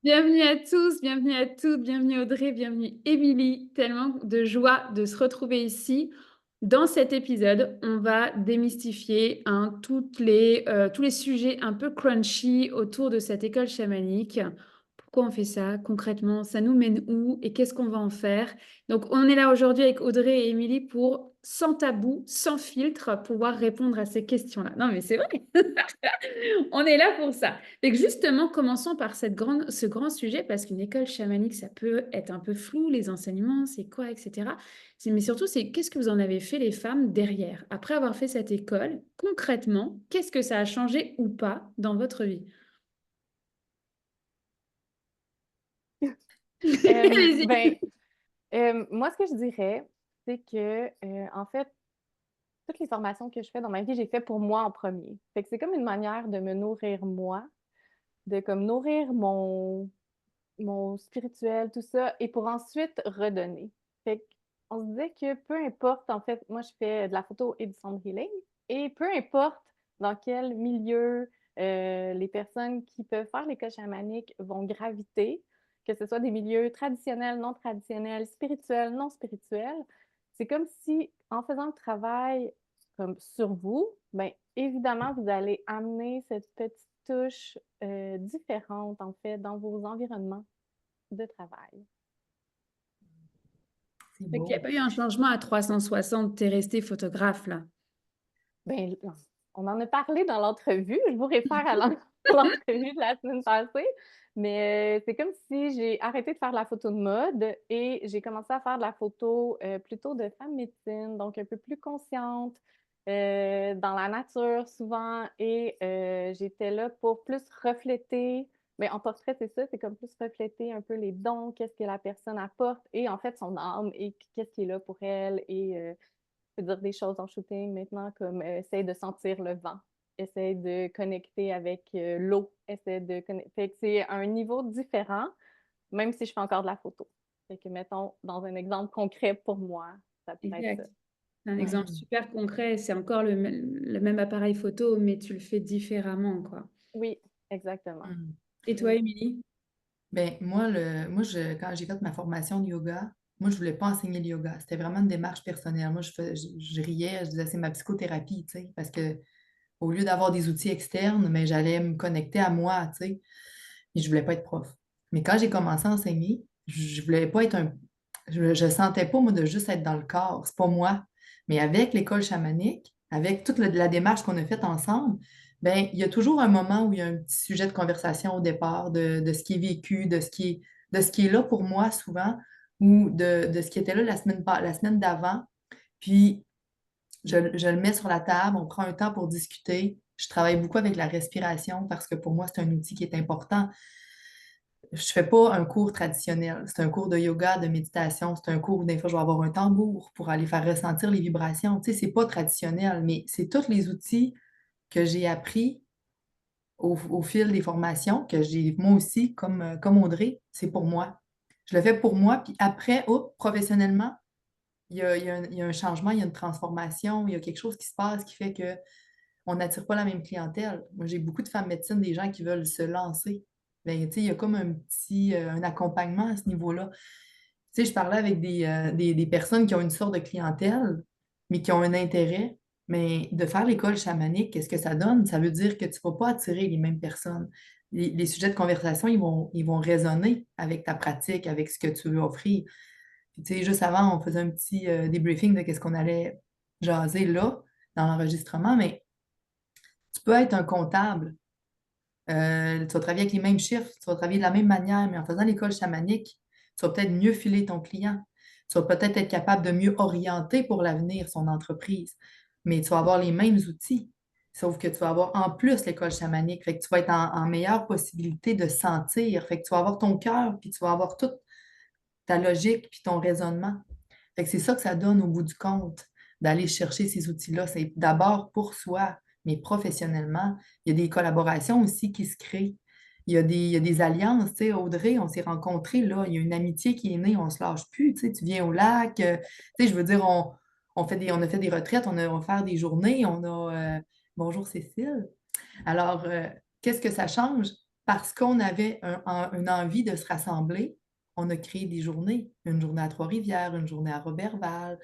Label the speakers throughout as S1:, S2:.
S1: Bienvenue à tous, bienvenue à toutes, bienvenue Audrey, bienvenue Émilie. Tellement de joie de se retrouver ici. Dans cet épisode, on va démystifier tous les sujets un peu crunchy autour de cette école chamanique. Pourquoi on fait ça concrètement? Ça nous mène où? Et qu'est-ce qu'on va en faire? Donc, on est là aujourd'hui avec Audrey et Émilie pour, sans tabou, sans filtre, pouvoir répondre à ces questions-là. Non, mais c'est vrai. On est là pour ça. Donc justement, commençons par ce grand sujet, parce qu'une école chamanique, ça peut être un peu flou, les enseignements, c'est quoi, etc. Mais surtout, c'est qu'est-ce que vous en avez fait les femmes derrière? Après avoir fait cette école, concrètement, qu'est-ce que ça a changé ou pas dans votre vie? Allez-y.
S2: Ben, moi, ce que je dirais, c'est que, en fait, toutes les formations que je fais dans ma vie, j'ai fait pour moi en premier. Fait que c'est comme une manière de me nourrir moi, de comme nourrir mon spirituel, tout ça, et pour ensuite redonner. Fait qu'on se disait que peu importe, en fait, moi, je fais de la photo et du sound healing, et peu importe dans quel milieu les personnes qui peuvent faire l'école chamanique vont graviter, que ce soit des milieux traditionnels, non traditionnels, spirituels, non spirituels, c'est comme si, en faisant le travail comme sur vous, bien, évidemment, vous allez amener cette petite touche différente, en fait, dans vos environnements de travail.
S3: C'est
S1: Donc, il n'y a
S3: beau.
S1: pas eu un changement à 360, t'es resté photographe là.
S2: Ben, on en a parlé dans l'entrevue. Je vous réfère à l'entrevue de la semaine passée. Mais c'est comme si j'ai arrêté de faire de la photo de mode et j'ai commencé à faire de la photo plutôt de femme médecine, donc un peu plus consciente, dans la nature souvent. Et j'étais là pour plus refléter. Mais en portrait, c'est ça, c'est comme plus refléter un peu les dons, qu'est-ce que la personne apporte et en fait son âme et qu'est-ce qui est là pour elle. Et peux dire des choses en shooting maintenant comme essaye de sentir le vent, essaye de connecter avec l'eau, essaye de connecter. Fait que c'est un niveau différent, même si je fais encore de la photo. Fait que mettons, dans un exemple concret pour moi, ça pourrait être ça.
S1: Exact. Un
S2: Ouais.
S1: exemple super concret, c'est encore le même appareil photo, mais tu le fais différemment, quoi.
S2: Oui, exactement.
S3: Hmm.
S1: Et toi,
S2: Oui.
S1: Émilie?
S3: Ben, quand j'ai fait ma formation de yoga, moi, je voulais pas enseigner le yoga. C'était vraiment une démarche personnelle. Moi, je riais, je disais, c'est ma psychothérapie, tu sais, parce que au lieu d'avoir des outils externes, mais j'allais me connecter à moi, tu sais, et je voulais pas être prof. Mais quand j'ai commencé à enseigner, je voulais pas être un... Je sentais pas, moi, de juste être dans le corps. C'est pas moi. Mais avec l'école chamanique, avec toute la démarche qu'on a faite ensemble, ben, il y a toujours un moment où il y a un petit sujet de conversation au départ de ce qui est vécu, de ce qui est là pour moi souvent, ou de ce qui était là la semaine d'avant. Puis, je le mets sur la table, on prend un temps pour discuter. Je travaille beaucoup avec la respiration parce que pour moi, c'est un outil qui est important. Je fais pas un cours traditionnel. C'est un cours de yoga, de méditation. C'est un cours où des fois, je vais avoir un tambour pour aller faire ressentir les vibrations. Tu sais, c'est pas traditionnel, mais c'est tous les outils que j'ai appris au fil des formations, que j'ai moi aussi, comme Audrey, c'est pour moi. Je le fais pour moi, puis après, professionnellement, il y a un changement, il y a une transformation, il y a quelque chose qui se passe qui fait que on n'attire pas la même clientèle. Moi, j'ai beaucoup de femmes médecines, des gens qui veulent se lancer. Ben, tu sais, il y a comme un accompagnement à ce niveau-là. Tu sais, je parlais avec des personnes qui ont une sorte de clientèle, mais qui ont un intérêt. Mais de faire l'école chamanique, qu'est-ce que ça donne? Ça veut dire que tu ne vas pas attirer les mêmes personnes. Les sujets de conversation, ils vont résonner avec ta pratique, avec ce que tu veux offrir. Puis, tu sais, juste avant, on faisait un petit débriefing de qu'est-ce qu'on allait jaser là, dans l'enregistrement, mais tu peux être un comptable. Tu vas travailler avec les mêmes chiffres, tu vas travailler de la même manière, mais en faisant l'école chamanique, tu vas peut-être mieux filer ton client. Tu vas peut-être être capable de mieux orienter pour l'avenir son entreprise, mais tu vas avoir les mêmes outils, sauf que tu vas avoir en plus l'école chamanique. Fait que tu vas être en meilleure possibilité de sentir. Fait que tu vas avoir ton cœur, puis tu vas avoir toute ta logique, puis ton raisonnement. Fait que c'est ça que ça donne au bout du compte, d'aller chercher ces outils-là. C'est d'abord pour soi, mais professionnellement. Il y a des collaborations aussi qui se créent. Il y a des alliances. Tu sais, Audrey, on s'est rencontrés, là. Il y a une amitié qui est née, on se lâche plus. Tu sais, tu viens au lac. Tu sais, je veux dire, on a fait des retraites, on va faire des journées. Bonjour Cécile. Alors, qu'est-ce que ça change? parce qu'on avait une envie de se rassembler, on a créé des journées. Une journée à Trois-Rivières, une journée à Roberval.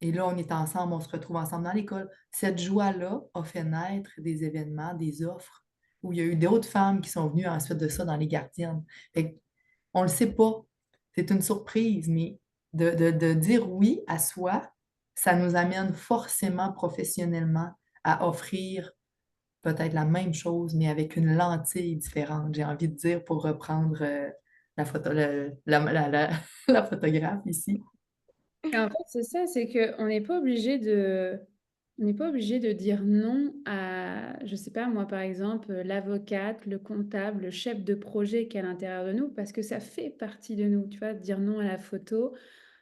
S3: Et là, on est ensemble, on se retrouve ensemble dans l'école. Cette joie-là a fait naître des événements, des offres, où il y a eu d'autres femmes qui sont venues ensuite de ça dans les gardiennes. Fait que on ne le sait pas. C'est une surprise, mais de dire oui à soi, ça nous amène forcément professionnellement à offrir peut-être la même chose, mais avec une lentille différente, j'ai envie de dire, pour reprendre la photo, la photographe ici.
S1: Et en fait, c'est ça, c'est qu'on n'est pas obligé de, on n'est pas obligé de dire non à, je sais pas, moi, par exemple, l'avocate, le comptable, le chef de projet qui est à l'intérieur de nous, parce que ça fait partie de nous, tu vois, dire non à la photo,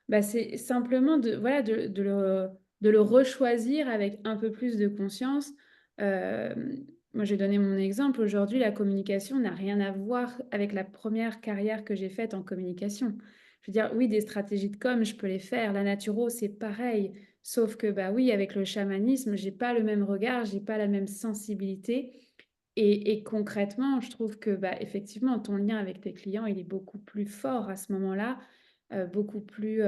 S1: bah, c'est simplement de, voilà, de le rechoisir avec un peu plus de conscience. Euh, Moi, j'ai donné mon exemple. Aujourd'hui, la communication n'a rien à voir avec la première carrière que j'ai faite en communication. Je veux dire, oui, des stratégies de com, je peux les faire. La naturo, c'est pareil. Sauf que, bah oui, avec le chamanisme, j'ai pas le même regard, j'ai pas la même sensibilité. Et concrètement, je trouve que, bah, effectivement, ton lien avec tes clients, il est beaucoup plus fort à ce moment-là, beaucoup plus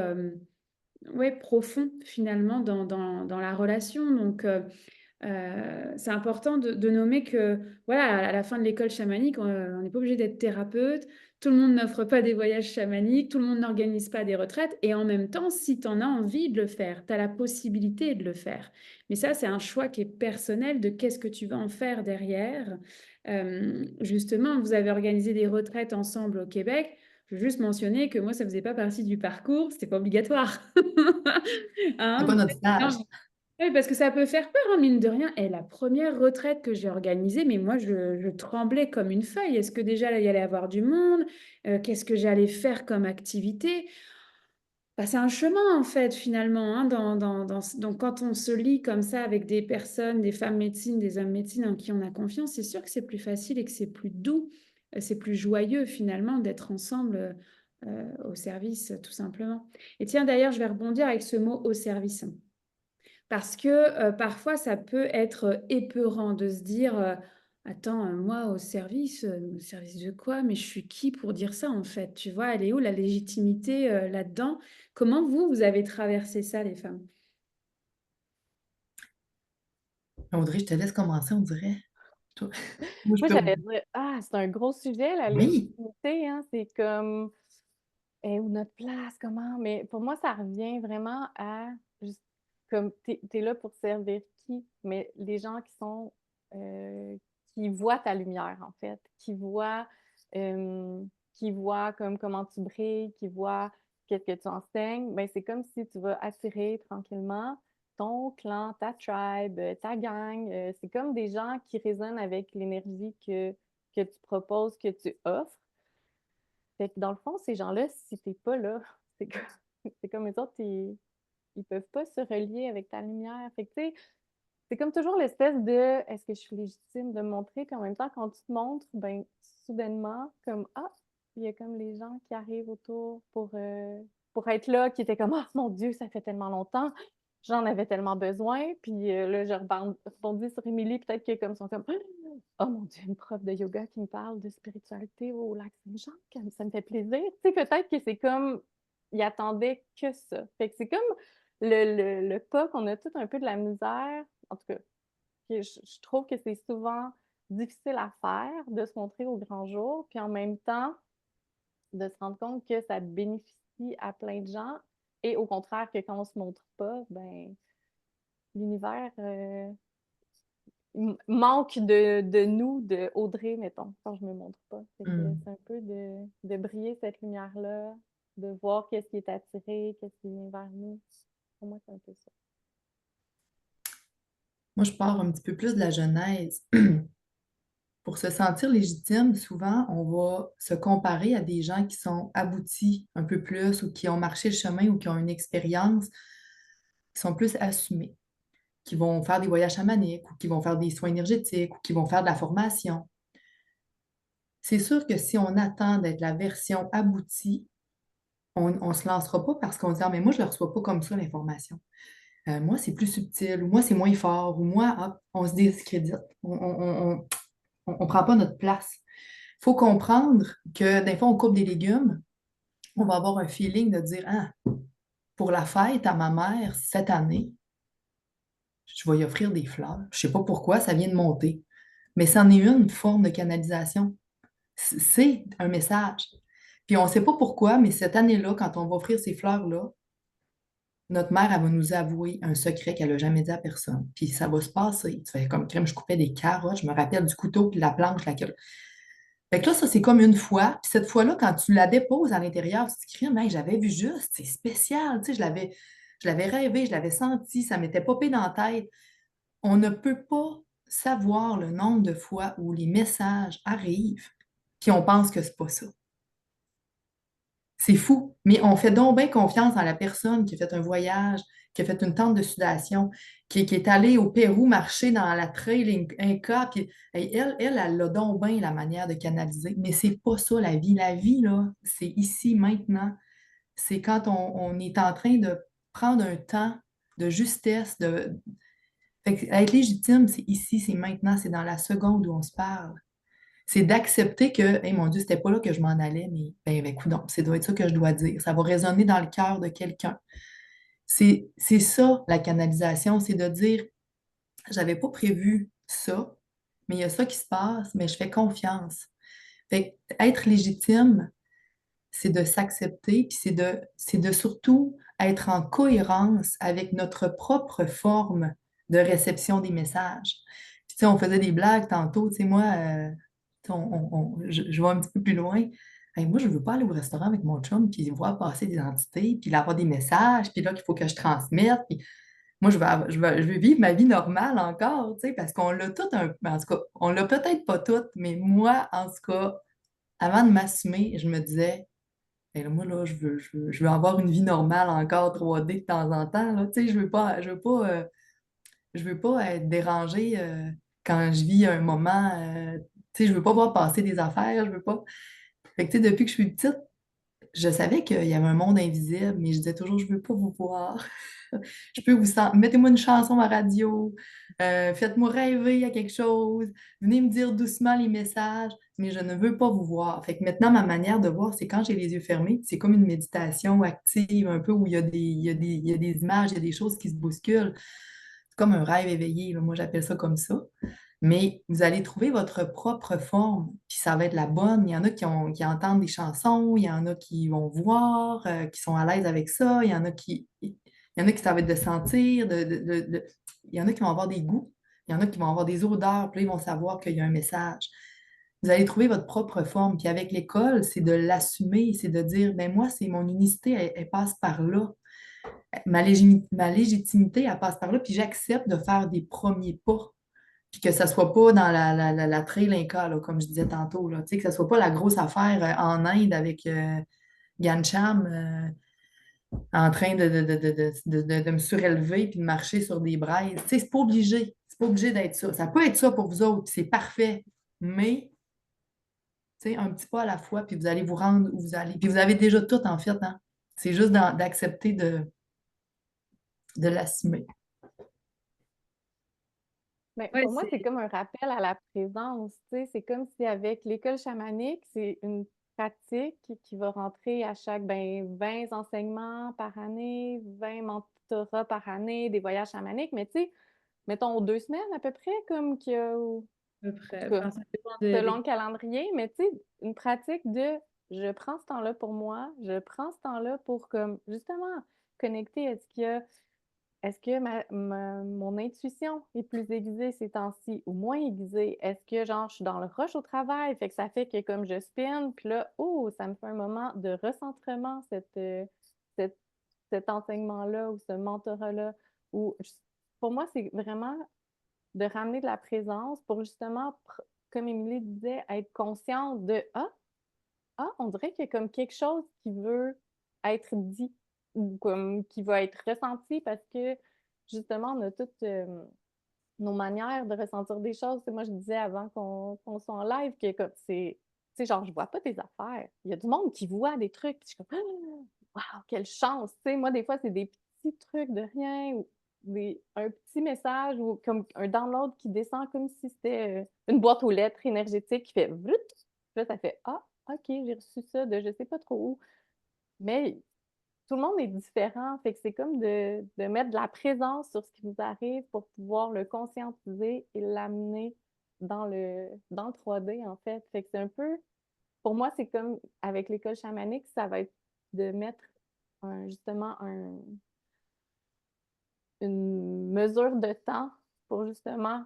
S1: ouais, profond finalement dans la relation. Donc, c'est important de nommer que, voilà, à la fin de l'école chamanique, on n'est pas obligé d'être thérapeute. Tout le monde n'offre pas des voyages chamaniques, tout le monde n'organise pas des retraites. Et en même temps, si tu en as envie de le faire, tu as la possibilité de le faire. Mais ça, c'est un choix qui est personnel de qu'est-ce que tu vas en faire derrière. Justement, vous avez organisé des retraites ensemble au Québec. Je veux juste mentionner que moi, ça faisait pas partie du parcours, c'était pas obligatoire.
S3: C'est
S1: Hein,
S3: pas notre stage.
S1: non, oui, parce que ça peut faire peur, hein, mine de rien. Et la première retraite que j'ai organisée, mais moi, je tremblais comme une feuille. Est-ce que déjà, là, il y allait avoir du monde? Qu'est-ce que j'allais faire comme activité? Bah, c'est un chemin, en fait, finalement. Hein, donc, quand on se lie comme ça avec des personnes, des femmes médecines, des hommes médecines en qui on a confiance, c'est sûr que c'est plus facile et que c'est plus doux, c'est plus joyeux, finalement, d'être ensemble au service, tout simplement. Et tiens, d'ailleurs, je vais rebondir avec ce mot au service. Parce que parfois, ça peut être épeurant de se dire attends, moi au service de quoi? Mais je suis qui pour dire ça en fait? Tu vois, elle est où la légitimité là-dedans? Comment vous, vous avez traversé ça, les femmes?
S3: Audrey, je te laisse commencer, on dirait. Toi- Moi, je
S2: Moi,
S3: peux.
S2: j'allais dire, ah, c'est un gros sujet, la
S3: Oui,
S2: légitimité, hein, c'est comme, où notre place, comment, mais pour moi, ça revient vraiment à, juste, comme, t'es là pour servir qui? Mais les gens euh, qui voient ta lumière, en fait, euh, qui voient comme comment tu brilles, qui voient qu'est-ce que tu enseignes, ben, c'est comme si tu vas attirer tranquillement ton clan, ta tribe, ta gang. C'est comme des gens qui résonnent avec l'énergie que tu proposes, que tu offres. Fait que dans le fond, ces gens-là, si t'es pas là, c'est comme, c'est comme les autres, ils peuvent pas se relier avec ta lumière. Fait que tu sais, c'est comme toujours l'espèce de est-ce que je suis légitime de me montrer, puis en même temps, quand tu te montres, ben soudainement, comme ah, il y a comme les gens qui arrivent autour pour être là, qui étaient comme ah mon Dieu, ça fait tellement longtemps, j'en avais tellement besoin. Puis là, je rebondis sur Émilie, peut-être que comme sont comme oh mon Dieu, une prof de yoga qui me parle de spiritualité au lac Saint-Jean, ça me fait plaisir. Tu sais, peut-être que c'est comme ils attendaient que ça. Fait que c'est comme le pas qu'on a tout un peu de la misère en tout cas, je trouve que c'est souvent difficile à faire de se montrer au grand jour, puis en même temps, de se rendre compte que ça bénéficie à plein de gens, et au contraire que quand on se montre pas, ben l'univers manque de nous, de Audrey, mettons, quand je me montre pas. Fait que
S3: hum.
S2: c'est un peu de briller cette lumière-là, de voir qu'est-ce qui est attiré, qu'est-ce qui vient vers nous. Pour moi, c'est un peu ça.
S3: Moi, je pars un petit peu plus de la genèse. Pour se sentir légitime, souvent, on va se comparer à des gens qui sont aboutis un peu plus ou qui ont marché le chemin ou qui ont une expérience, qui sont plus assumés, qui vont faire des voyages chamaniques ou qui vont faire des soins énergétiques ou qui vont faire de la formation. C'est sûr que si on attend d'être la version aboutie, on ne se lancera pas parce qu'on se dit, ah, mais moi, je ne le reçois pas comme ça, l'information. Moi, c'est plus subtil, ou moi, c'est moins fort, ou moi, hop, on se discrédite. On ne prend pas notre place. faut comprendre que des fois, on coupe des légumes, on va avoir un feeling de dire, ah, pour la fête à ma mère cette année, je vais y offrir des fleurs. Je sais pas pourquoi, ça vient de monter. Mais c'en est une forme de canalisation. C'est un message. Puis on ne sait pas pourquoi, mais cette année-là, quand on va offrir ces fleurs-là, notre mère, elle va nous avouer un secret qu'elle n'a jamais dit à personne. Puis ça va se passer. Tu fais comme crème, je coupais des carottes, je me rappelle du couteau puis de la planche, laquelle. Fait que là, ça, c'est comme une fois. Puis cette fois-là, quand tu la déposes à l'intérieur, tu te dis, crème, hey, j'avais vu juste, c'est spécial. Tu sais, je l'avais rêvé, je l'avais senti, ça m'était popé dans la tête. On ne peut pas savoir le nombre de fois où les messages arrivent, puis on pense que c'est pas ça. C'est fou, mais on fait donc bien confiance dans la personne qui a fait un voyage, qui a fait une tente de sudation, qui est allée au Pérou marcher dans la trail Inca, puis hey, elle a donc bien la manière de canaliser, mais c'est pas ça la vie. La vie, là, c'est ici, maintenant. C'est quand on est en train de prendre un temps de justesse, fait que être légitime, c'est ici, c'est maintenant, c'est dans la seconde où on se parle. C'est d'accepter que, hey, mon Dieu, c'était pas là que je m'en allais, mais coudonc, ça doit être ça que je dois dire. Ça va résonner dans le cœur de quelqu'un. C'est ça, la canalisation, c'est de dire, j'avais pas prévu ça, mais il y a ça qui se passe, mais je fais confiance. Fait que être légitime, c'est de s'accepter, puis c'est de surtout être en cohérence avec notre propre forme de réception des messages. Puis, tu sais, on faisait des blagues tantôt, tu sais, moi, je vais un petit peu plus loin. Hey, moi, je ne veux pas aller au restaurant avec mon chum, puis voir passer des entités, puis il avoir des messages, puis là, qu'il faut que je transmette. Puis moi, je veux vivre ma vie normale encore, tu sais, parce qu'on l'a tout en tout cas, on l'a peut-être pas toutes, mais moi, en tout cas, avant de m'assumer, je me disais, et là, moi, là, je veux avoir une vie normale encore 3D de temps en temps. Là. Tu sais, je veux pas être dérangée quand je vis un moment. Tu sais, je veux pas voir passer des affaires. Je veux pas. Fait que, tu sais, depuis que je suis petite, je savais qu'il y avait un monde invisible, mais je disais toujours, je veux pas vous voir. Je peux mettez-moi une chanson à radio, faites-moi rêver à quelque chose, venez me dire doucement les messages, mais je ne veux pas vous voir. Fait que maintenant, ma manière de voir, c'est quand j'ai les yeux fermés, c'est comme une méditation active, un peu où il y a des images, il y a des choses qui se bousculent. C'est comme un rêve éveillé, là. Moi, j'appelle ça comme ça. Mais vous allez trouver votre propre forme, puis ça va être la bonne. Il y en a qui entendent des chansons, il y en a qui vont voir, qui sont à l'aise avec ça, il y en a qui ça va être de sentir, il y en a qui vont avoir des goûts, il y en a qui vont avoir des odeurs, puis là, ils vont savoir qu'il y a un message. Vous allez trouver votre propre forme. Puis avec l'école, c'est de l'assumer, c'est de dire, ben moi, c'est mon unicité, elle passe par là. Ma légitimité, elle passe par là, puis j'accepte de faire des premiers pas. Puis que ça ne soit pas dans la trail Inca, là, comme je disais tantôt, là. Tu sais, que ça ne soit pas la grosse affaire en Inde avec Gancham en train de me surélever puis de marcher sur des braises. Tu sais, c'est pas obligé. C'est pas obligé d'être ça. Ça peut être ça pour vous autres, puis c'est parfait. Mais, tu sais, un petit pas à la fois, puis vous allez vous rendre où vous allez. Puis vous avez déjà tout, en fait, hein. C'est juste d'accepter de l'assumer.
S2: Mais
S1: Ouais,
S2: pour moi, c'est
S1: c'est
S2: comme un rappel à la présence, tu sais. C'est comme si avec l'école chamanique, c'est une pratique qui va rentrer à chaque 20 enseignements par année, 20 mentorats par année, des voyages chamaniques. Mais tu sais, mettons 2 semaines à peu près, comme qu'il y a,
S1: à peu
S2: en tout
S1: près.
S2: cas,
S1: Enfin, ça dépend
S2: selon le calendrier. Mais tu sais, une pratique de je prends ce temps-là pour moi, je prends ce temps-là pour comme justement connecter. Est-ce que mon intuition est plus aiguisée ces temps-ci ou moins aiguisée? Est-ce que, genre, je suis dans le rush au travail, fait que ça fait que comme je spin, puis là, oh, ça me fait un moment de recentrement, cet, cet enseignement-là ou ce mentorat-là. Ou, pour moi, c'est vraiment de ramener de la présence pour justement, comme Émilie disait, être consciente de on dirait qu'il y a comme quelque chose qui veut être dit ou comme qui va être ressenti parce que justement, on a toutes nos manières de ressentir des choses. Moi, je disais avant qu'on soit en live que comme, c'est, tu sais, genre, je vois pas tes affaires. Il y a du monde qui voit des trucs, puis je suis comme, waouh, quelle chance! Tu sais, moi, des fois, c'est des petits trucs de rien ou un petit message ou comme un download qui descend comme si c'était une boîte aux lettres énergétique qui fait vlut. là, ça fait ah, OK, j'ai reçu ça de je sais pas trop où. Mais tout le monde est différent. Fait que c'est comme de mettre de la présence sur ce qui vous arrive pour pouvoir le conscientiser et l'amener dans le 3D, en fait. Fait que c'est un peu, pour moi, c'est comme avec l'école chamanique, ça va être de mettre justement une mesure de temps pour justement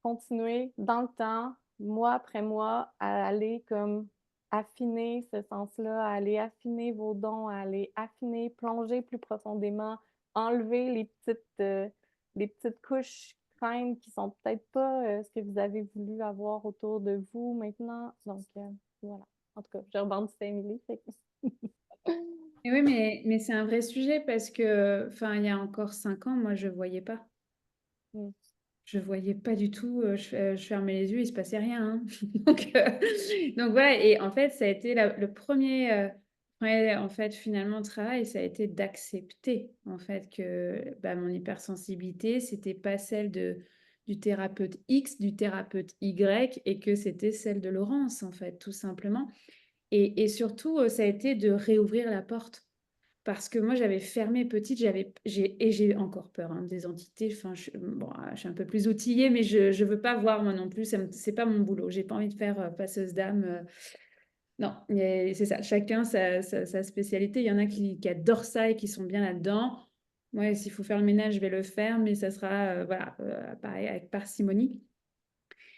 S2: continuer dans le temps, mois après mois, à aller comme affiner ce sens-là, à aller affiner vos dons, à aller affiner, plonger plus profondément, enlever les petites couches craintes qui sont peut-être pas ce que vous avez voulu avoir autour de vous maintenant. Donc, voilà. En tout cas, je rebondissais, Émilie.
S1: Et oui, mais c'est un vrai sujet parce que, enfin, il y a encore 5 ans, moi, je voyais pas.
S2: Mm.
S1: Je voyais pas du tout. Je fermais les yeux, il se passait rien, hein. Donc voilà. Et en fait, ça a été le premier, en fait, finalement, travail, ça a été d'accepter, en fait, que bah, mon hypersensibilité, c'était pas celle du thérapeute X, du thérapeute Y, et que c'était celle de Laurence, en fait, tout simplement. Et surtout, ça a été de réouvrir la porte. Parce que moi, j'avais fermé petite, j'ai encore peur, hein, des entités. Enfin, bon, je suis un peu plus outillée, mais je ne veux pas voir moi non plus. C'est pas mon boulot. J'ai pas envie de faire passeuse d'âme. Non, mais c'est ça. Chacun sa spécialité. Il y en a qui adorent ça et qui sont bien là-dedans. Ouais, s'il faut faire le ménage, je vais le faire, mais ça sera voilà, pareil, avec parcimonie.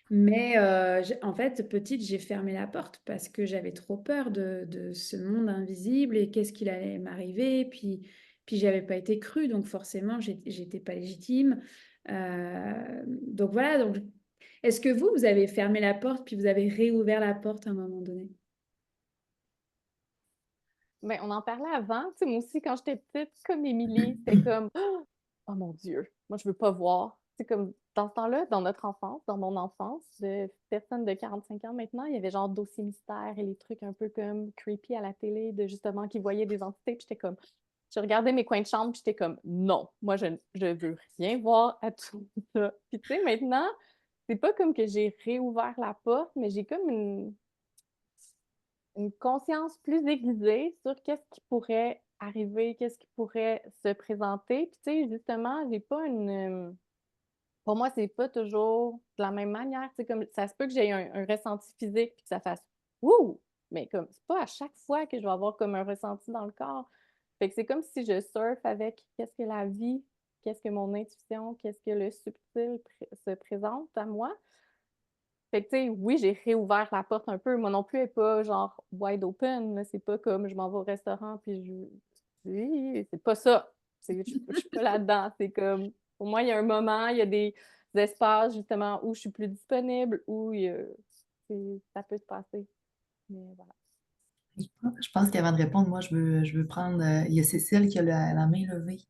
S1: Mais en fait, petite, j'ai fermé la porte parce que j'avais trop peur de ce monde invisible et qu'est-ce qu'il allait m'arriver. Puis j'avais pas été crue, donc forcément, j'étais pas légitime. Donc voilà. Donc, est-ce que vous avez fermé la porte puis vous avez réouvert la porte à un moment donné?
S2: Ben, on en parlait avant. Tu sais, moi aussi, quand j'étais petite, comme Émilie, c'était comme oh mon Dieu, moi, je veux pas voir. C'est comme dans ce temps-là, dans notre enfance, dans mon enfance, de personnes de 45 ans maintenant, il y avait genre Dossier mystère et les trucs un peu comme creepy à la télé, de justement qui voyaient des entités. Puis j'étais comme, je regardais mes coins de chambre, puis j'étais comme, non, moi, je veux rien voir à tout ça. Puis tu sais, maintenant, c'est pas comme que j'ai réouvert la porte, mais j'ai comme une conscience plus aiguisée sur qu'est-ce qui pourrait arriver, qu'est-ce qui pourrait se présenter. Puis, tu sais, justement, j'ai pas pour moi, c'est pas toujours de la même manière. Tu sais, comme ça se peut que j'ai un ressenti physique puis que ça fasse Ouh! Mais comme c'est pas à chaque fois que je vais avoir comme un ressenti dans le corps. Fait que c'est comme si je surfe avec qu'est-ce que la vie, qu'est-ce que mon intuition, qu'est-ce que le subtil se présente à moi. Fait que, tu sais, oui, j'ai réouvert la porte un peu. Moi non plus, elle n'est pas genre wide open. C'est pas comme je m'en vais au restaurant puis Oui, c'est pas ça. Je suis pas là-dedans. C'est comme, pour moi, il y a un moment, il y a des espaces justement où je suis plus disponible, où ça peut se passer. Mais voilà.
S3: Je pense qu'avant de répondre, moi, je veux prendre. Il y a Cécile qui a la main levée.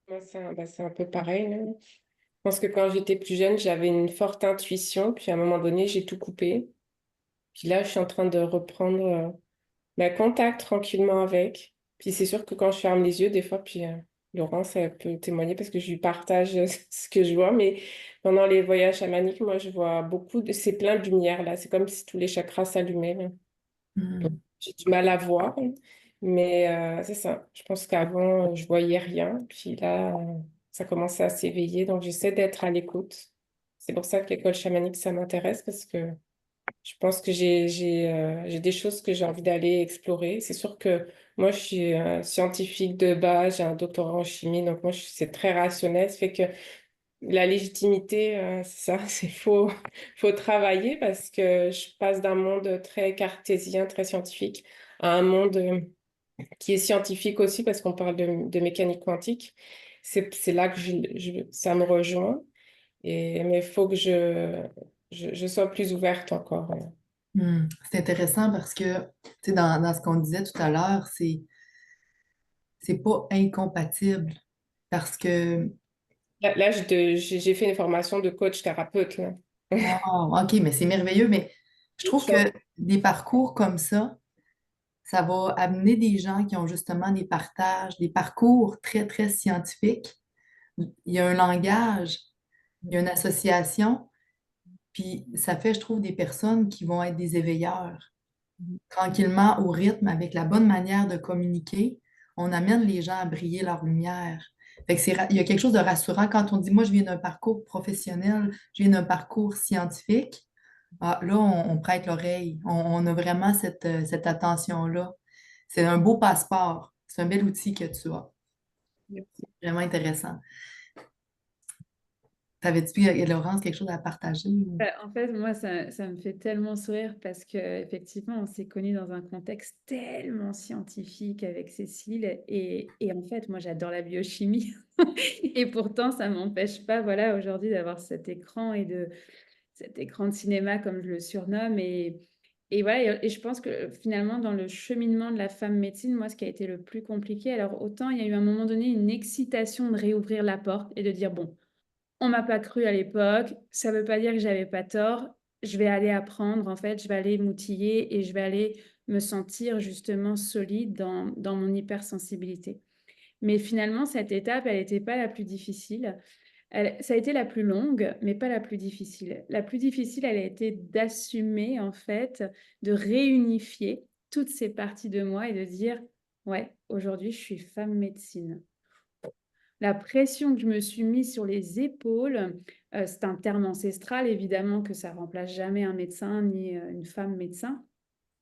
S4: Moi, c'est un peu pareil, hein. Je pense que quand j'étais plus jeune, j'avais une forte intuition, puis à un moment donné, j'ai tout coupé. Puis là, je suis en train de reprendre contact tranquillement avec. Puis c'est sûr que quand je ferme les yeux, des fois, puis Laurence, elle peut témoigner parce que je lui partage ce que je vois, mais pendant les voyages chamaniques, moi, je vois c'est plein de lumière là. C'est comme si tous les chakras s'allumaient, là.
S3: Hmm.
S4: J'ai du mal à voir, mais c'est ça. Je pense qu'avant, je voyais rien. Puis là, ça commençait à s'éveiller. Donc, j'essaie d'être à l'écoute. C'est pour ça que l'école chamanique, ça m'intéresse parce que je pense que j'ai des choses que j'ai envie d'aller explorer. C'est sûr que moi, je suis scientifique de base, j'ai un doctorat en chimie. Donc, moi, c'est très rationnel. Ça fait que la légitimité, c'est ça, faut travailler parce que je passe d'un monde très cartésien, très scientifique, à un monde qui est scientifique aussi parce qu'on parle de mécanique quantique. C'est là que ça me rejoint. Mais il faut que je sois plus ouverte encore.
S3: C'est intéressant parce que, tu sais, dans ce qu'on disait tout à l'heure, c'est pas incompatible parce que,
S4: Là, j'ai fait une formation de coach thérapeute, là.
S3: wow, OK, mais c'est merveilleux, mais je trouve que des parcours comme ça va amener des gens qui ont justement des partages, des parcours très, très scientifiques. Il y a un langage, il y a une association, Puis ça fait, je trouve, des personnes qui vont être des éveilleurs.
S2: Mhm.
S3: Tranquillement, au rythme, avec la bonne manière de communiquer, on amène les gens à briller leur lumière. Fait que il y a quelque chose de rassurant quand on dit, moi, je viens d'un parcours professionnel, je viens d'un parcours scientifique. Ah, là, on prête l'oreille. On a vraiment cette attention-là. C'est un beau passeport. C'est un bel outil que tu as. Vraiment intéressant. T'avais-tu, Laurence, quelque chose à partager?
S1: En fait, moi, ça me fait tellement sourire parce qu'effectivement, on s'est connus dans un contexte tellement scientifique avec Cécile. Et en fait, moi, j'adore la biochimie. Et pourtant, ça ne m'empêche pas, voilà, aujourd'hui, d'avoir cet écran de cinéma, comme je le surnomme. Et voilà, et je pense que finalement, dans le cheminement de la femme médecine, moi, ce qui a été le plus compliqué, alors autant il y a eu à un moment donné une excitation de réouvrir la porte et de dire, bon, on m'a pas cru à l'époque, ça veut pas dire que j'avais pas tort. Je vais aller apprendre, en fait, je vais aller m'outiller et je vais aller me sentir justement solide dans mon hypersensibilité. Mais finalement, cette étape, elle n'était pas la plus difficile. Ça a été la plus longue, mais pas la plus difficile. La plus difficile, elle a été d'assumer, en fait, de réunifier toutes ces parties de moi et de dire, ouais, aujourd'hui, je suis femme médecine. La pression que je me suis mise sur les épaules, c'est un terme ancestral, évidemment que ça remplace jamais un médecin ni une femme médecin.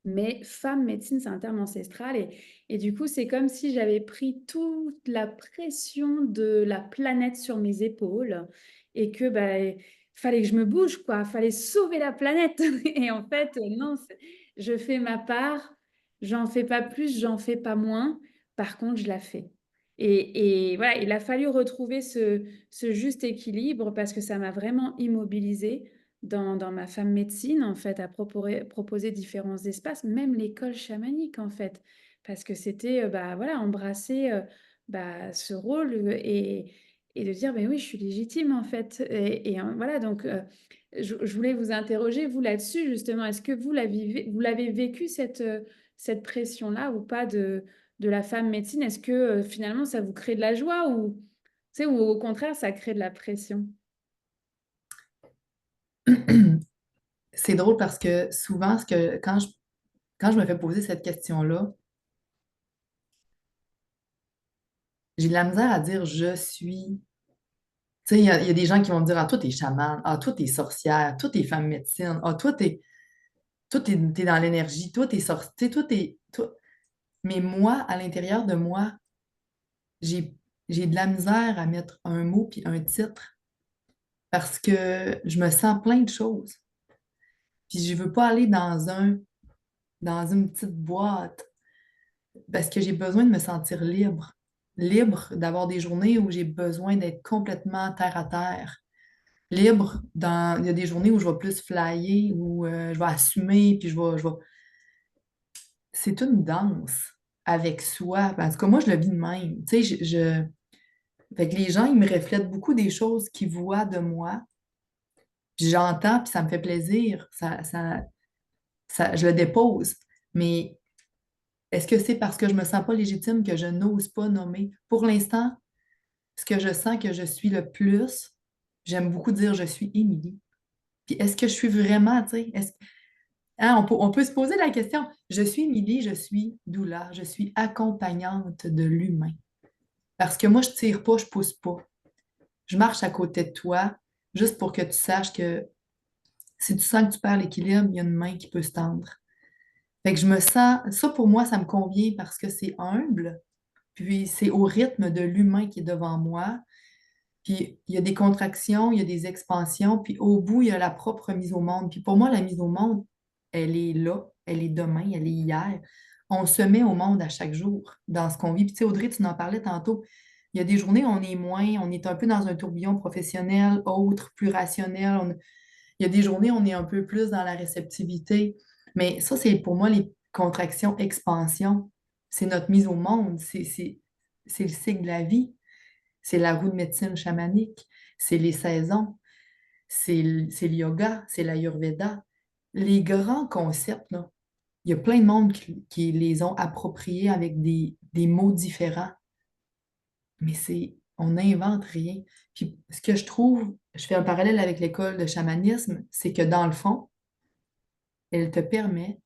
S1: Mais femme médecine, c'est un terme ancestral et du coup, c'est comme si j'avais pris toute la pression de la planète sur mes épaules et que bah, fallait que je me bouge, quoi. Fallait sauver la planète. Et en fait, non, je fais ma part, j'en fais pas plus, j'en fais pas moins. Par contre, je la fais. Et voilà, il a fallu retrouver ce juste équilibre parce que ça m'a vraiment immobilisée dans ma femme médecine, en fait, à proposer différents espaces, même l'école chamanique, en fait, parce que c'était, bah, voilà, embrasser bah, ce rôle et de dire, mais oui, je suis légitime, en fait. Voilà, donc, je voulais vous interroger, vous, là-dessus, justement. Est-ce que vous l'avez vécu, cette pression-là, ou pas, de la femme médecine? Est-ce que, finalement, ça vous crée de la joie ou, tu sais, ou au contraire, ça crée de la pression?
S3: C'est drôle parce que souvent, quand je me fais poser cette question-là, j'ai de la misère à dire je suis. Tu sais, il y a des gens qui vont me dire, ah, toi, t'es chamane, ah, toi, t'es sorcière, toi, t'es femme médecine, ah, t'es dans l'énergie, toi, t'es sorcière, tu sais, Mais moi, à l'intérieur de moi, j'ai, j'ai de la misère à mettre un mot puis un titre parce que je me sens plein de choses. Puis je veux pas aller dans une petite boîte parce que j'ai besoin de me sentir libre. Libre d'avoir des journées où j'ai besoin d'être complètement terre à terre. Libre il y a des journées où je vais plus flyer, où je vais assumer, puis c'est une danse avec soi. En tout cas, moi, je le vis de même. Tu sais, fait que les gens, ils me reflètent beaucoup des choses qu'ils voient de moi, puis j'entends, puis ça me fait plaisir. Je le dépose. Mais est-ce que c'est parce que je me sens pas légitime que je n'ose pas nommer? Pour l'instant, ce que je sens que je suis le plus, j'aime beaucoup dire je suis Émilie. Puis est-ce que je suis vraiment, tu sais, hein, on peut se poser la question, je suis Émilie, je suis doula, je suis accompagnante de l'humain. Parce que moi, je tire pas, je pousse pas. Je marche à côté de toi, juste pour que tu saches que si tu sens que tu perds l'équilibre, il y a une main qui peut se tendre. Fait que je me sens, ça pour moi, ça me convient parce que c'est humble, puis c'est au rythme de l'humain qui est devant moi. Puis il y a des contractions, il y a des expansions, puis au bout, il y a la propre mise au monde. Puis pour moi, la mise au monde, elle est là, elle est demain, elle est hier. On se met au monde à chaque jour dans ce qu'on vit. Puis tu sais, Audrey, tu en parlais tantôt. Il y a des journées où on est moins, on est un peu dans un tourbillon professionnel, autre, plus rationnel. Il y a des journées où on est un peu plus dans la réceptivité. Mais ça, c'est pour moi les contractions, expansion. C'est notre mise au monde. C'est le cycle de la vie. C'est la roue de médecine chamanique, c'est les saisons, c'est le yoga, c'est l'Ayurveda. Les grands concepts, là, il y a plein de monde qui les ont appropriés avec des mots différents. Mais On n'invente rien. Puis ce que je trouve, je fais un parallèle avec l'école de chamanisme, c'est que dans le fond, elle te permet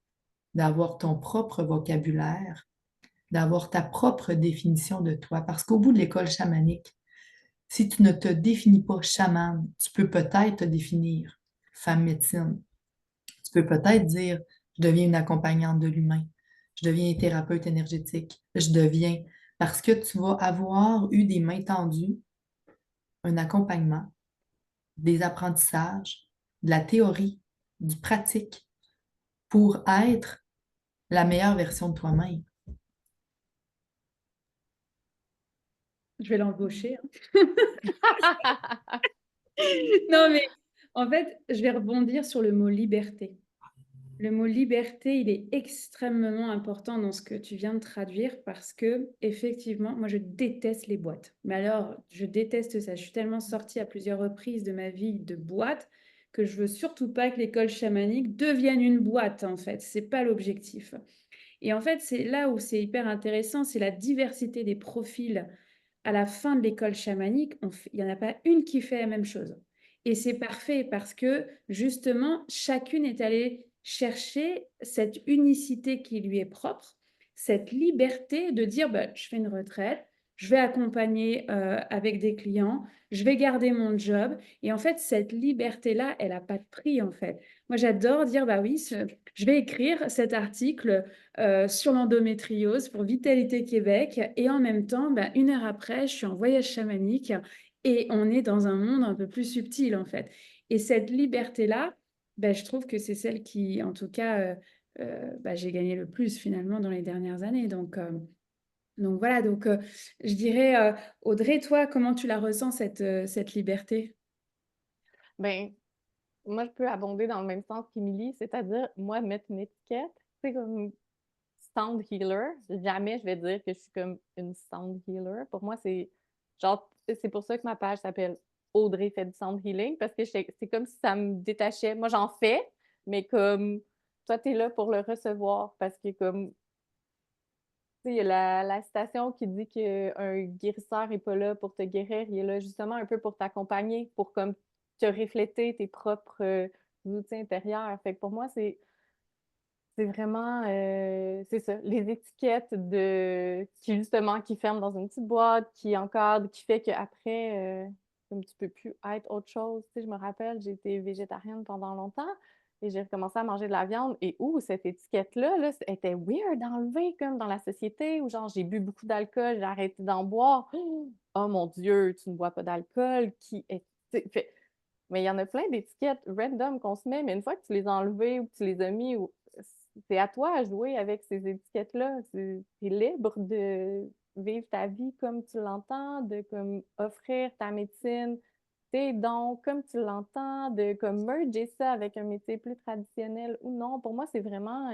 S3: d'avoir ton propre vocabulaire, d'avoir ta propre définition de toi. Parce qu'au bout de l'école chamanique, si tu ne te définis pas chamane, tu peux peut-être te définir femme médecine. Tu peux peut-être dire, je deviens une accompagnante de l'humain, je deviens thérapeute énergétique, je deviens, parce que tu vas avoir eu des mains tendues, un accompagnement, des apprentissages, de la théorie, du pratique, pour être la meilleure version de toi-même.
S1: Je vais l'embaucher. Non, mais en fait, je vais rebondir sur le mot liberté. Le mot liberté, il est extrêmement important dans ce que tu viens de traduire parce que, effectivement, moi, je déteste les boîtes. Mais alors, je déteste ça. Je suis tellement sortie à plusieurs reprises de ma vie de boîte que je veux surtout pas que l'école chamanique devienne une boîte, en fait. C'est pas l'objectif. Et en fait, c'est là où c'est hyper intéressant, c'est la diversité des profils. À la fin de l'école chamanique, il n'y en a pas une qui fait la même chose. Et c'est parfait parce que justement, chacune est allée chercher cette unicité qui lui est propre, cette liberté de dire, bah, je fais une retraite, je vais accompagner avec des clients, je vais garder mon job. Et en fait, cette liberté-là, elle n'a pas de prix, en fait. Moi, j'adore dire, bah oui, je vais écrire cet article sur l'endométriose pour Vitalité Québec. Et en même temps, bah, une heure après, je suis en voyage chamanique et on est dans un monde un peu plus subtil, en fait. Et cette liberté-là, bah, je trouve que c'est celle qui, en tout cas, bah, j'ai gagné le plus finalement dans les dernières années. Donc voilà, donc je dirais, Audrey, toi, comment tu la ressens, cette liberté?
S2: Ben, moi, je peux abonder dans le même sens qu'Émilie, c'est-à-dire, moi, mettre une étiquette, c'est comme sound healer. Jamais je vais dire que je suis comme une sound healer. Pour moi, c'est genre, c'est pour ça que ma page s'appelle Audrey fait du sound healing, parce que c'est comme si ça me détachait. Moi, j'en fais, mais comme toi, tu es là pour le recevoir, parce que comme, tu sais, il y a la citation qui dit qu'un guérisseur n'est pas là pour te guérir, il est là justement un peu pour t'accompagner, pour comme te refléter tes propres outils intérieurs. Fait que pour moi, c'est vraiment, c'est ça, les étiquettes qui justement, qui ferment dans une petite boîte, qui encadrent, qui fait qu'après, comme tu peux plus être autre chose. Tu sais, je me rappelle, j'ai été végétarienne pendant longtemps et j'ai recommencé à manger de la viande et cette étiquette-là, là, était weird à enlever comme dans la société où genre j'ai bu beaucoup d'alcool, j'ai arrêté d'en boire. Oh mon Dieu, tu ne bois pas d'alcool, qui est... Mais il y en a plein d'étiquettes random qu'on se met, mais une fois que tu les as enlevées ou que tu les as mis, c'est à toi à jouer avec ces étiquettes-là. Tu es libre de vivre ta vie comme tu l'entends, de comme offrir ta médecine, tes dons comme tu l'entends, de comme merger ça avec un métier plus traditionnel ou non. Pour moi, c'est vraiment,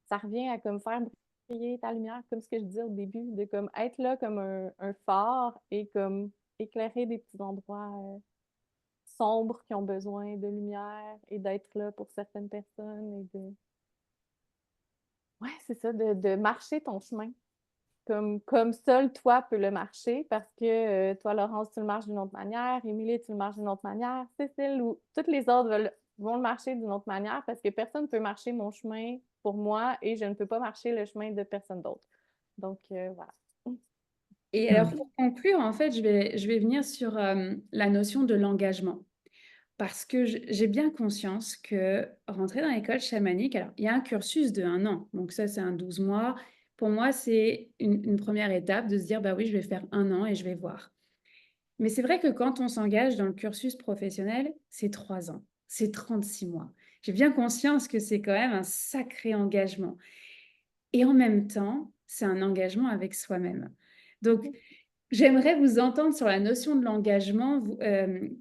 S2: ça revient à comme faire briller ta lumière, comme ce que je disais au début, de comme être là comme un phare et comme éclairer des petits endroits sombres qui ont besoin de lumière et d'être là pour certaines personnes et de... Ouais, c'est ça, de marcher ton chemin. Comme seul toi peux le marcher parce que toi, Laurence, tu le marches d'une autre manière, Émilie, tu le marches d'une autre manière, Cécile ou toutes les autres vont le marcher d'une autre manière parce que personne ne peut marcher mon chemin pour moi et je ne peux pas marcher le chemin de personne d'autre. Donc, voilà.
S1: Et alors, pour conclure, en fait, je vais venir sur la notion de l'engagement. Parce que j'ai bien conscience que rentrer dans l'école chamanique, alors il y a un cursus de 1 an, donc ça c'est un 12 mois. Pour moi, c'est une première étape de se dire, bah oui, je vais faire 1 an et je vais voir. Mais c'est vrai que quand on s'engage dans le cursus professionnel, c'est 3 ans, c'est 36 mois. J'ai bien conscience que c'est quand même un sacré engagement. Et en même temps, c'est un engagement avec soi-même. Donc, j'aimerais vous entendre sur la notion de l'engagement.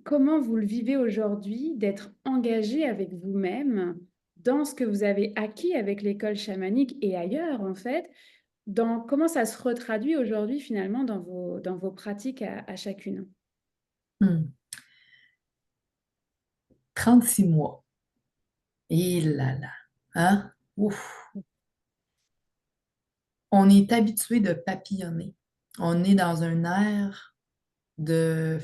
S1: Comment vous le vivez aujourd'hui, d'être engagé avec vous-même dans ce que vous avez acquis avec l'école chamanique et ailleurs, en fait, comment ça se retraduit aujourd'hui, finalement, dans vos pratiques à chacune?
S3: 36 mois. Et là là. Hein? Ouf. On est habitué de papillonner. On est dans un air de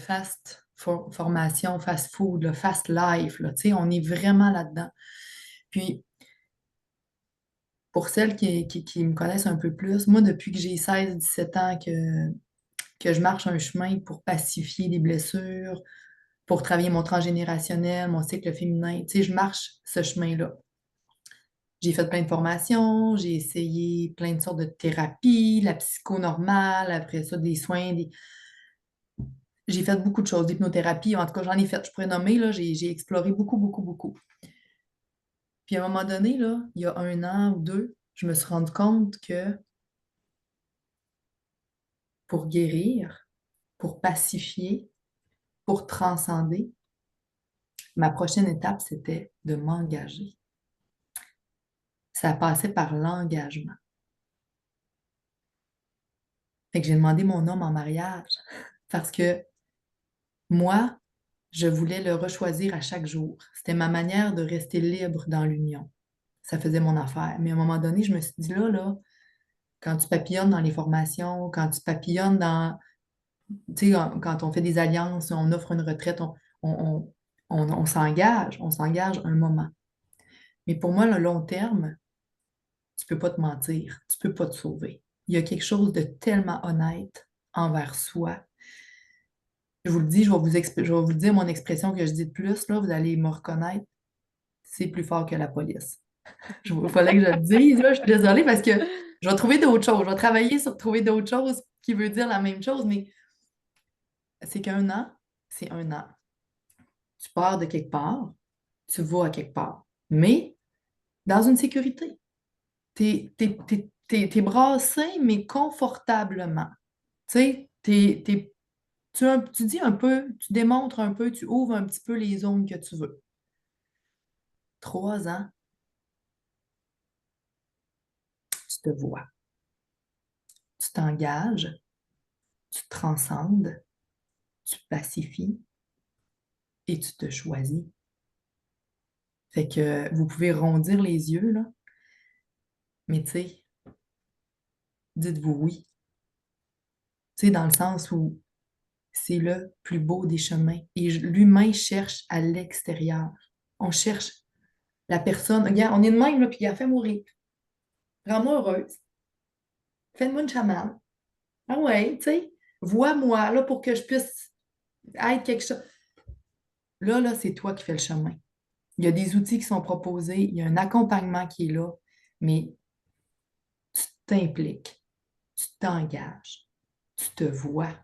S3: formation, fast food, là, fast life, là, tu sais, on est vraiment là-dedans. Puis, pour celles qui me connaissent un peu plus, moi, depuis que j'ai 16-17 ans que je marche un chemin pour pacifier des blessures, pour travailler mon transgénérationnel, mon cycle féminin, tu sais, je marche ce chemin-là. J'ai fait plein de formations, j'ai essayé plein de sortes de thérapies, la psycho normale, après ça, des soins, j'ai fait beaucoup de choses, d'hypnothérapie, en tout cas, j'en ai fait, je pourrais nommer, là, j'ai exploré beaucoup, beaucoup, beaucoup. Puis à un moment donné, là, il y a 1 an ou 2, je me suis rendu compte que pour guérir, pour pacifier, pour transcender, ma prochaine étape, c'était de m'engager. Ça passait par l'engagement. Fait que j'ai demandé mon homme en mariage parce que moi, je voulais le rechoisir à chaque jour. C'était ma manière de rester libre dans l'union. Ça faisait mon affaire. Mais à un moment donné, je me suis dit là, quand tu papillonnes dans les formations, quand tu papillonnes dans, tu sais, quand on fait des alliances, on offre une retraite, on s'engage un moment. Mais pour moi, le long terme, tu peux pas te mentir, tu peux pas te sauver. Il y a quelque chose de tellement honnête envers soi. Je vous le dis, je vais vous dire mon expression que je dis de plus, là, vous allez me reconnaître, c'est plus fort que la police. Il fallait que je le dise, là, je suis désolée parce que je vais trouver d'autres choses. Je vais travailler sur trouver d'autres choses qui veut dire la même chose, mais c'est qu'un an, c'est 1 an. Tu pars de quelque part, tu vas à quelque part, mais dans une sécurité. T'es brassé, mais confortablement. Tu sais, tu dis un peu, tu démontres un peu, tu ouvres un petit peu les zones que tu veux. 3 ans, tu te vois. Tu t'engages, tu transcendes, tu pacifies et tu te choisis. Fait que vous pouvez rondir les yeux, là, mais tu sais, dites-vous oui. Tu sais, dans le sens où c'est le plus beau des chemins. Et l'humain cherche à l'extérieur. On cherche la personne. Regarde, on est de même, là, puis il a fait mourir. Rends-moi heureuse. Fais-moi une chamane. Ah ouais, tu sais, vois-moi, là, pour que je puisse être quelque chose. Là, c'est toi qui fais le chemin. Il y a des outils qui sont proposés, il y a un accompagnement qui est là, mais tu t'impliques, tu t'engages, tu te vois.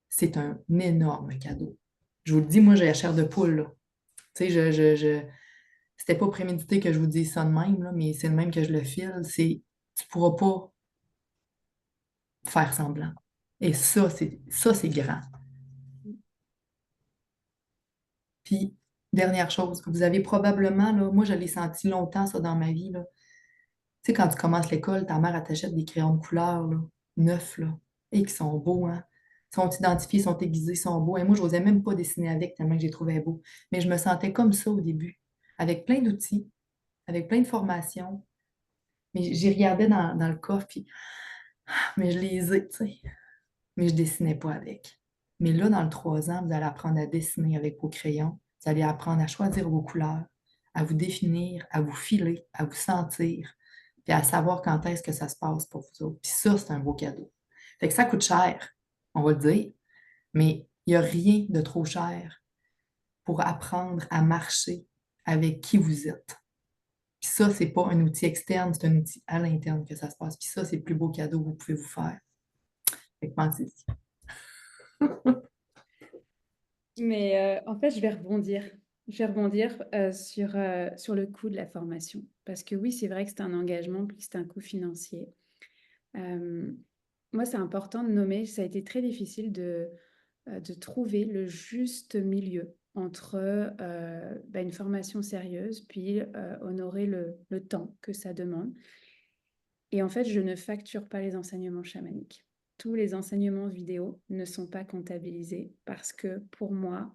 S3: C'est un énorme cadeau. Je vous le dis, moi, j'ai la chair de poule, là. Tu sais, c'était pas prémédité que je vous dise ça de même, là, mais c'est le même que je le file. Tu pourras pas faire semblant. Et ça, c'est grand. Puis, dernière chose, vous avez probablement, là, moi, je l'ai senti longtemps, ça, dans ma vie, là. Tu sais, quand tu commences l'école, ta mère, elle t'achète des crayons de couleur, là, neufs, là, et qui sont beaux, hein. Ils sont identifiés, sont aiguisés, sont beaux. Et moi, je n'osais même pas dessiner avec tellement que je les trouvais beaux. Mais je me sentais comme ça au début, avec plein d'outils, avec plein de formations. Mais j'y regardais dans le coffre, puis, mais je les ai, tu sais. Mais je dessinais pas avec. Mais là, dans le 3 ans, vous allez apprendre à dessiner avec vos crayons. Vous allez apprendre à choisir vos couleurs, à vous définir, à vous filer, à vous sentir, puis à savoir quand est-ce que ça se passe pour vous autres. Puis ça, c'est un beau cadeau. Fait que ça coûte cher, on va le dire, mais il n'y a rien de trop cher pour apprendre à marcher avec qui vous êtes. Puis ça, c'est pas un outil externe, c'est un outil à l'interne que ça se passe. Puis ça, c'est le plus beau cadeau que vous pouvez vous faire. Fait que pensez-y.
S1: Mais en fait, je vais rebondir. Je vais rebondir sur le coût de la formation. Parce que oui, c'est vrai que c'est un engagement, puis que c'est un coût financier. Euh, Moi, c'est important de nommer, ça a été très difficile de trouver le juste milieu entre une formation sérieuse, puis honorer le temps que ça demande. Et en fait, je ne facture pas les enseignements chamaniques. Tous les enseignements vidéo ne sont pas comptabilisés parce que pour moi,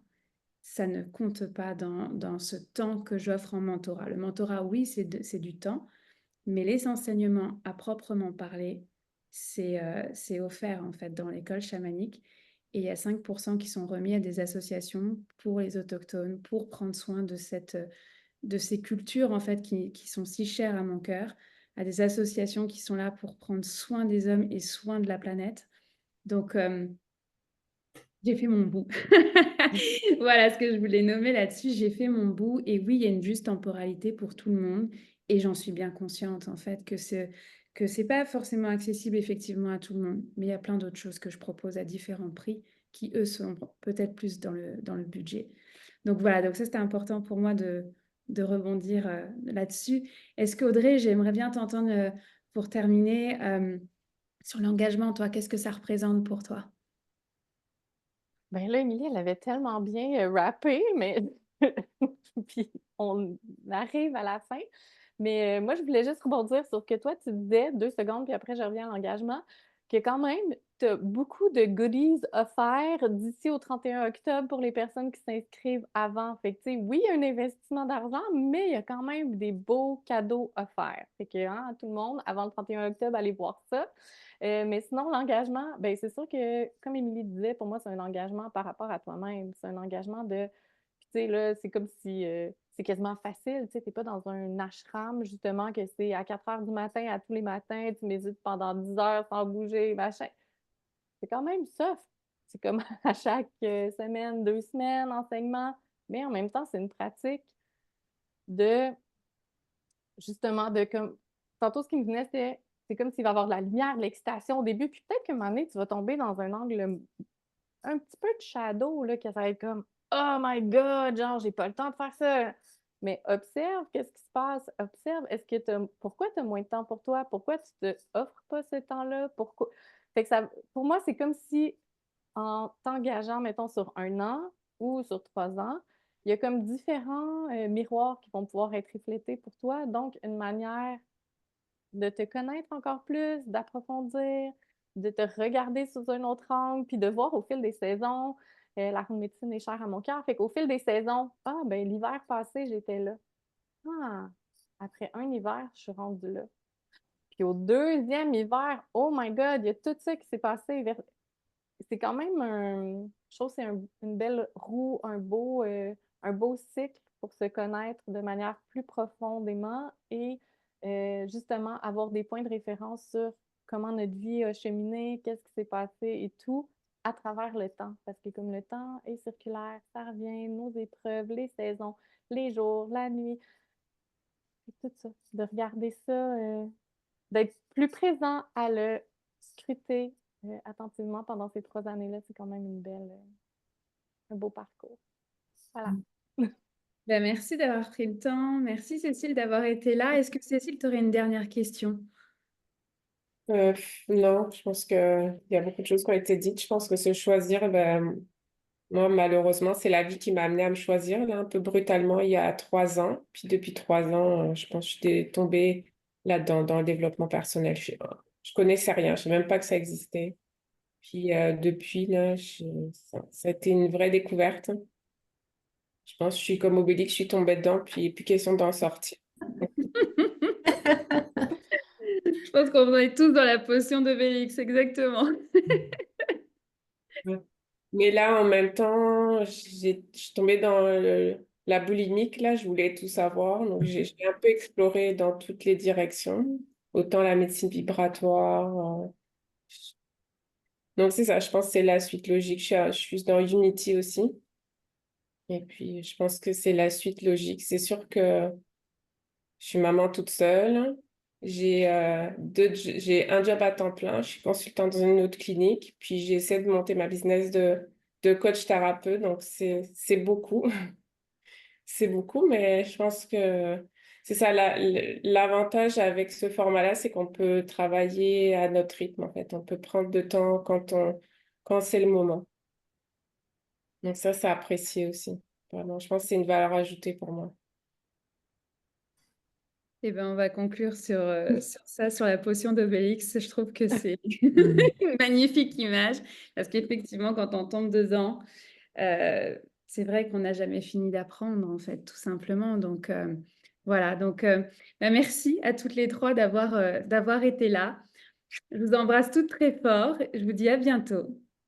S1: ça ne compte pas dans ce temps que j'offre en mentorat. Le mentorat, oui, c'est du temps, mais les enseignements à proprement parler, c'est offert en fait dans l'école chamanique. et il y a 5% qui sont remis à des associations pour les autochtones, pour prendre soin de ces cultures en fait qui sont si chères à mon cœur, à des associations qui sont là pour prendre soin des hommes et soin de la planète. Donc, j'ai fait mon bout. Voilà ce que je voulais nommer là-dessus. J'ai fait mon bout. Et oui, il y a une juste temporalité pour tout le monde. Et j'en suis bien consciente, en fait, que c'est pas forcément accessible effectivement à tout le monde. Mais il y a plein d'autres choses que je propose à différents prix qui, eux, sont peut-être plus dans le budget. Donc voilà, donc ça, c'était important pour moi de rebondir là-dessus. Est-ce qu'Audrey, j'aimerais bien t'entendre pour terminer sur l'engagement. Toi, qu'est-ce que ça représente pour toi?
S2: Ben là, Émilie, elle avait tellement bien rappé, mais puis on arrive à la fin. Mais moi, je voulais juste rebondir sur ce que toi, tu disais 2 secondes, puis après, je reviens à l'engagement, que quand même, tu as beaucoup de goodies offerts d'ici au 31 octobre pour les personnes qui s'inscrivent avant. Fait que, tu sais, oui, il y a un investissement d'argent, mais il y a quand même des beaux cadeaux offerts. Fait que, hein, tout le monde, avant le 31 octobre, allez voir ça. Mais sinon, l'engagement, ben, c'est sûr que, comme Émilie disait, pour moi, c'est un engagement par rapport à toi-même. C'est un engagement de. Puis, tu sais, là, c'est comme si c'est quasiment facile. Tu sais, t'es pas dans un ashram, justement, que c'est à 4 heures du matin, à tous les matins, tu médites pendant 10 heures sans bouger, machin. C'est quand même soft. C'est comme à chaque semaine, 2 semaines, enseignement. Mais en même temps, c'est une pratique de justement de comme. Tantôt, ce qui me venait, c'est comme s'il va y avoir de la lumière, de l'excitation au début, puis peut-être qu'à un moment donné, tu vas tomber dans un angle un petit peu de shadow, là, que ça va être comme Oh my God, genre, j'ai pas le temps de faire ça. Mais observe, qu'est-ce qui se passe? Observe, pourquoi tu as moins de temps pour toi? Pourquoi tu te offres pas ce temps-là? Pourquoi? Fait que ça, pour moi, c'est comme si en t'engageant, mettons, sur 1 an ou sur 3 ans, il y a comme différents miroirs qui vont pouvoir être reflétés pour toi. Donc, une manière de te connaître encore plus, d'approfondir, de te regarder sous un autre angle, puis de voir au fil des saisons. La médecine est chère à mon cœur. Fait qu'au fil des saisons, ah, ben l'hiver passé, j'étais là. Ah, après un hiver, je suis rendue là. Puis au deuxième hiver, oh my God, il y a tout ça qui s'est passé. C'est quand même je trouve que c'est une belle roue, un beau cycle pour se connaître de manière plus profondément et justement avoir des points de référence sur comment notre vie a cheminé, qu'est-ce qui s'est passé et tout à travers le temps. Parce que comme le temps est circulaire, ça revient, nos épreuves, les saisons, les jours, la nuit, et tout ça. De regarder ça, d'être plus présent à le scruter attentivement pendant ces 3 années-là, c'est quand même un beau parcours. Voilà.
S1: Ben, merci d'avoir pris le temps. Merci Cécile d'avoir été là. Est-ce que Cécile, tu aurais une dernière question?
S4: Non, je pense qu'il y a beaucoup de choses qui ont été dites. Je pense que se choisir, ben, moi, malheureusement, c'est la vie qui m'a amenée à me choisir, là, un peu brutalement, il y a 3 ans. Puis depuis 3 ans, je pense que je suis tombée là-dedans, dans le développement personnel. Je connaissais rien, je ne savais même pas que ça existait. Puis depuis, là, ça a été une vraie découverte. Je pense que je suis comme Obélix, je suis tombée dedans, puis plus question d'en sortir.
S1: Je pense qu'on est tous dans la potion de Vélix, exactement.
S4: Ouais. Mais là, en même temps, je suis tombée dans la boulimique, là, je voulais tout savoir. Donc, j'ai un peu exploré dans toutes les directions, autant la médecine vibratoire. Donc, c'est ça, je pense que c'est la suite logique. Je suis dans Unity aussi. Et puis, je pense que c'est la suite logique. C'est sûr que je suis maman toute seule. J'ai un job à temps plein. Je suis consultante dans une autre clinique. Puis j'essaie de monter ma business de coach thérapeute. Donc c'est beaucoup. C'est beaucoup, mais je pense que c'est ça. L'avantage avec ce format-là, c'est qu'on peut travailler à notre rythme, en fait. On peut prendre de temps quand c'est le moment. Donc ça, c'est apprécié aussi. Vraiment, je pense que c'est une valeur ajoutée pour moi.
S1: Eh ben, on va conclure sur ça, sur la potion d'Obélix. Je trouve que c'est
S3: Mm.
S1: une magnifique image parce qu'effectivement, quand on tombe dedans, c'est vrai qu'on n'a jamais fini d'apprendre, en fait, tout simplement. Donc, voilà. Donc, bah, merci à toutes les trois d'avoir été là. Je vous embrasse toutes très fort. Je vous dis à bientôt.